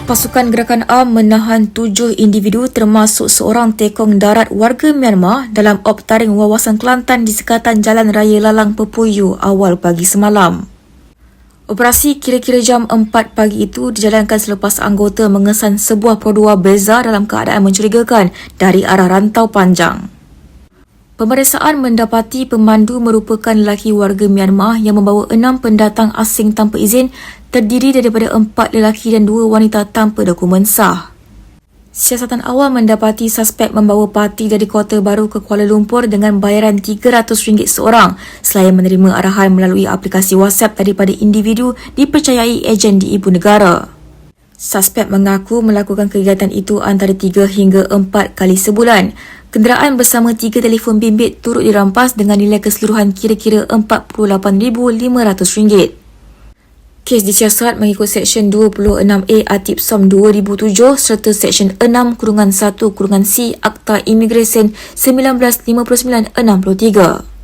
Pasukan Gerakan Am menahan 7 individu termasuk seorang tekong darat warga Myanmar dalam optaring wawasan Kelantan di sekatan Jalan Raya Lalang Pepuyu awal pagi semalam. Operasi kira-kira jam 4 pagi itu dijalankan selepas anggota mengesan sebuah produa beza dalam keadaan mencurigakan dari arah Rantau Panjang. Pemeriksaan mendapati pemandu merupakan lelaki warga Myanmar yang membawa 6 pendatang asing tanpa izin terdiri daripada 4 lelaki dan 2 wanita tanpa dokumen sah. Siasatan awal mendapati suspek membawa parti dari Kota Baru ke Kuala Lumpur dengan bayaran RM300 seorang selain menerima arahan melalui aplikasi WhatsApp daripada individu dipercayai ejen di ibu negara. Suspek mengaku melakukan kegiatan itu antara 3 hingga 4 kali sebulan. Kenderaan bersama 3 telefon bimbit turut dirampas dengan nilai keseluruhan kira-kira RM48,500. Kes disiasat mengikut Seksyen 26A Atip Som 2007 serta Seksyen 6-1-C Akta Imigresen 1959-63.